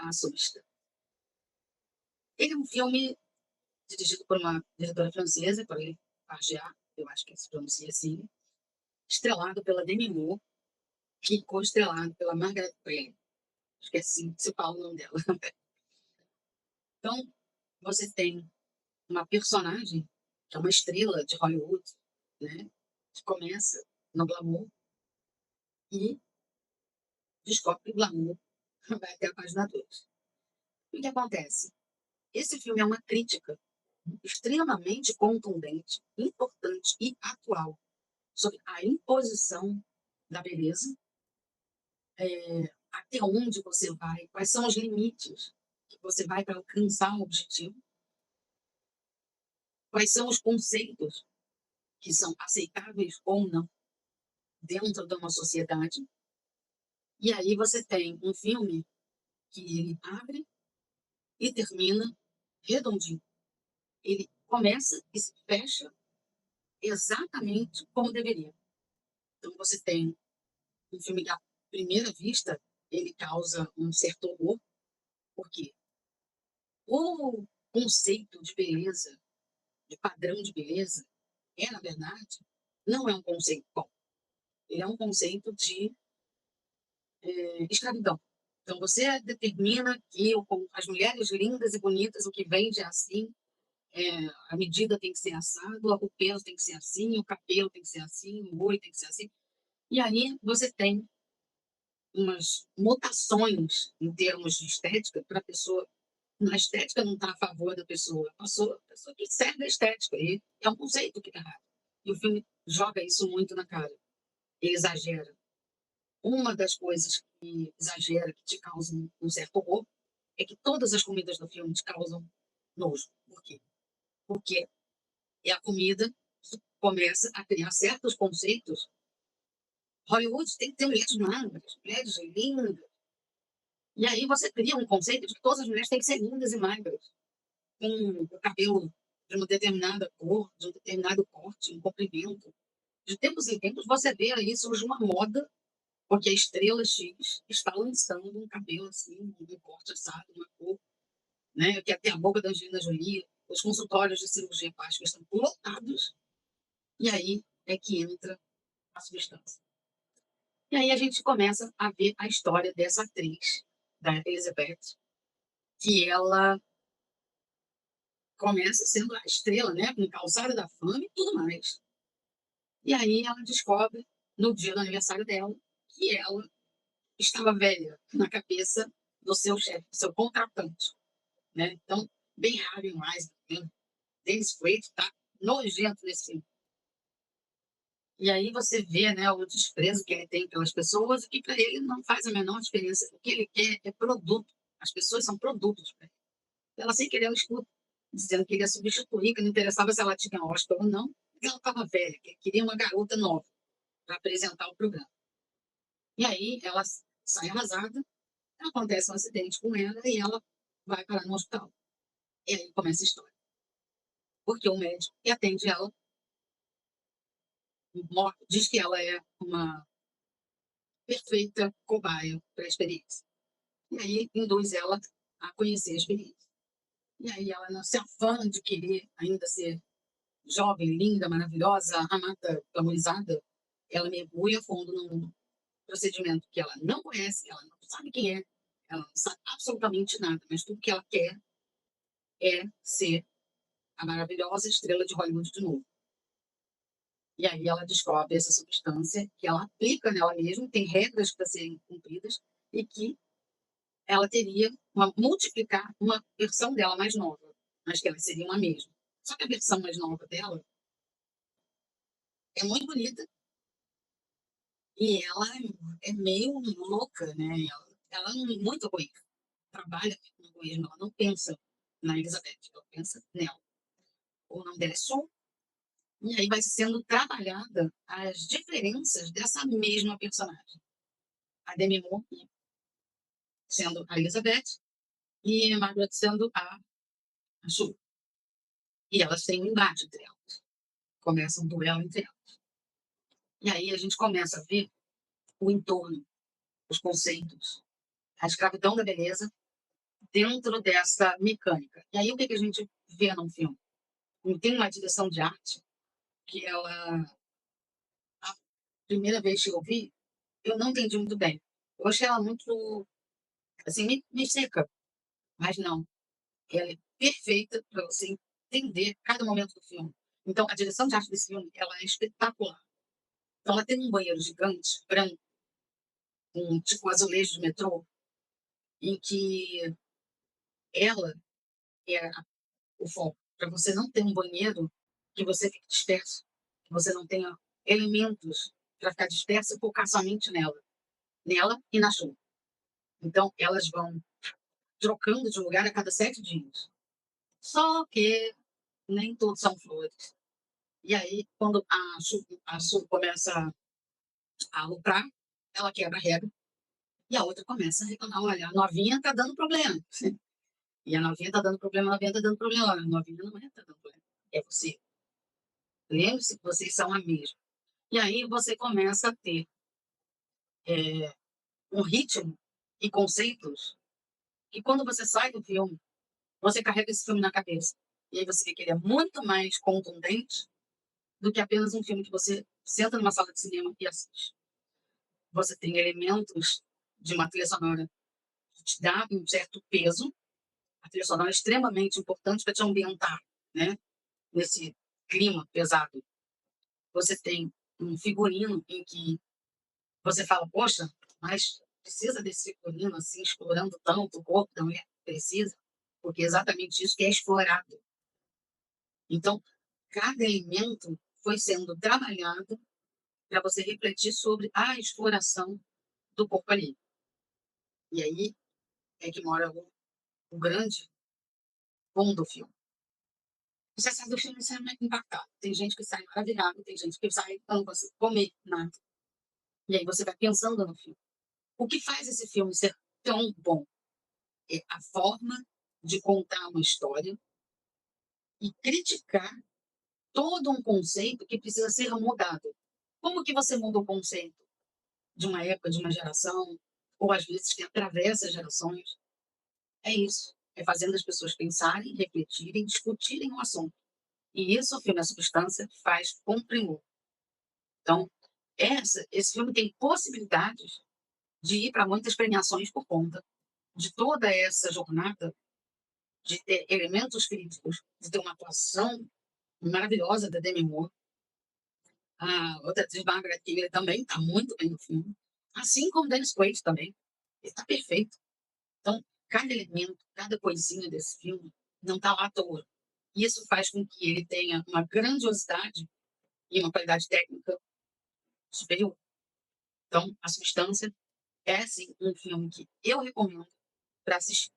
A Substância. Ele é um filme dirigido por uma diretora francesa, Corinne Fargeat, eu acho que se pronuncia assim, estrelado pela Demi Moore e co-estrelado pela Margaret Qualley. Acho que é assim que se fala o nome dela. Então, você tem uma personagem que é uma estrela de Hollywood, né, que começa no glamour e descobre que o glamour vai até a página 2. O que acontece? Esse filme é uma crítica extremamente contundente, importante e atual sobre a imposição da beleza, até onde você vai, quais são os limites que você vai para alcançar um objetivo, quais são os conceitos que são aceitáveis ou não dentro de uma sociedade. E aí você tem um filme que ele abre e termina redondinho. Ele começa e se fecha exatamente como deveria. Então você tem um filme que, à primeira vista, ele causa um certo horror, porque o conceito de beleza, de padrão de beleza, na verdade, não é um conceito bom. Ele é um conceito de escravidão. Então, você determina que as mulheres lindas e bonitas, o que vende é assim, a medida tem que ser assado, o peso tem que ser assim, o cabelo tem que ser assim, o olho tem que ser assim. E aí você tem umas mutações em termos de estética para a pessoa. A estética não está a favor da pessoa, a pessoa que serve a estética. E é um conceito que está errado. E o filme joga isso muito na cara. Ele exagera. Uma das coisas que exagera, que te causa um certo horror, é que todas as comidas do filme te causam nojo. Por quê? Porque é a comida que começa a criar certos conceitos. Hollywood tem que ter mulheres magras, mulheres lindas. E aí você cria um conceito de que todas as mulheres têm que ser lindas e magras, com o cabelo de uma determinada cor, de um determinado corte, um comprimento. De tempos em tempos você vê aí surge uma moda, porque a estrela X está lançando um cabelo assim, um corte assado, uma cor, né? Que até a boca da Angelina Jolie, os consultórios de cirurgia plástica estão lotados, e aí é que entra a substância. E aí a gente começa a ver a história dessa atriz, da Elizabeth, que ela começa sendo a estrela, né? Com calçada da fama e tudo mais. E aí ela descobre, no dia do aniversário dela, que ela estava velha na cabeça do seu chefe, do seu contratante, né? Então, bem Harvey Weinstein, né? Dennis Quaid tá nojento nesse filme. E aí você vê, né, o desprezo que ele tem pelas pessoas, e que para ele não faz a menor diferença. O que ele quer é produto. As pessoas são produtos para ele. Ela, sem querer, ela escuta, dizendo que ele ia substituir, que não interessava se ela tinha Oscar ou não, porque ela estava velha, que ele queria uma garota nova para apresentar o programa. E aí ela sai arrasada, acontece um acidente com ela e ela vai parar no hospital. E aí começa a história. Porque o médico que atende ela diz que ela é uma perfeita cobaia para a experiência. E aí induz ela a conhecer a experiência. E aí ela, não se afana de querer ainda ser jovem, linda, maravilhosa, amada, glamorizada, ela mergulha a fundo num procedimento que ela não conhece, ela não sabe quem é, ela não sabe absolutamente nada, mas tudo que ela quer é ser a maravilhosa estrela de Hollywood de novo. E aí ela descobre essa substância que ela aplica nela mesma, tem regras para serem cumpridas, e que ela teria multiplicar uma versão dela mais nova, mas que ela seria uma mesma. Só que a versão mais nova dela é muito bonita e ela é meio louca, né? Ela é muito egoísta, trabalha com egoísmo, ela não pensa na Elizabeth, ela pensa nela. O nome dela é Sue. E aí vai sendo trabalhada as diferenças dessa mesma personagem. A Demi Moore sendo a Elizabeth e a Margaret sendo a Sue. E elas têm um embate entre elas. Começa um duelo entre elas. E aí a gente começa a ver o entorno, os conceitos, a escravidão da beleza dentro dessa mecânica. E aí, o que que a gente vê num filme? Tem uma direção de arte que ela, a primeira vez que eu vi, eu não entendi muito bem. Eu achei ela muito, assim, me seca, mas não. Ela é perfeita para você entender cada momento do filme. Então, a direção de arte desse filme, ela é espetacular. Então, ela tem um banheiro gigante, branco, com tipo um azulejo de metrô, em que ela é o foco. Para você não ter um banheiro que você fique disperso, que você não tenha elementos para ficar disperso e focar somente nela e na chuva. Então, elas vão trocando de lugar a cada 7 dias. Só que nem todos são flores. E aí, quando a Su começa a lucrar, ela quebra a regra e a outra começa a reclamar: olha, a novinha está dando problema. E a novinha está dando problema, a novinha está dando problema. A novinha não é, está dando problema. É você. Lembre-se que vocês são a mesma. E aí você começa a ter um ritmo e conceitos que, quando você sai do filme, você carrega esse filme na cabeça. E aí você vê que ele é muito mais contundente do que apenas um filme que você senta numa sala de cinema e assiste. Você tem elementos de uma trilha sonora que te dá um certo peso. A trilha sonora é extremamente importante para te ambientar, né? Nesse clima pesado. Você tem um figurino em que você fala: poxa, mas precisa desse figurino assim, explorando tanto o corpo da mulher? Precisa, porque é exatamente isso que é explorado. Então, cada elemento foi sendo trabalhado para você refletir sobre a exploração do corpo ali. E aí é que mora o grande bom do filme. Você sai do filme e sai impactado. Tem gente que sai maravilhado, tem gente que sai não consegue comer nada. E aí você vai pensando no filme. O que faz esse filme ser tão bom é a forma de contar uma história e criticar todo um conceito que precisa ser mudado. Como que você muda o conceito de uma época, de uma geração, ou às vezes que atravessa gerações? É isso. É fazendo as pessoas pensarem, refletirem, discutirem o assunto. E isso o filme A Substância faz com primor. Então, esse filme tem possibilidades de ir para muitas premiações por conta de toda essa jornada, de ter elementos críticos, de ter uma atuação maravilhosa da Demi Moore. A outra atriz, Margaret Qualley, também está muito bem no filme. Assim como Dennis Quaid também. Ele está perfeito. Então, cada elemento, cada coisinha desse filme não está lá à toa. Isso faz com que ele tenha uma grandiosidade e uma qualidade técnica superior. Então, A Substância é, sim, um filme que eu recomendo para assistir.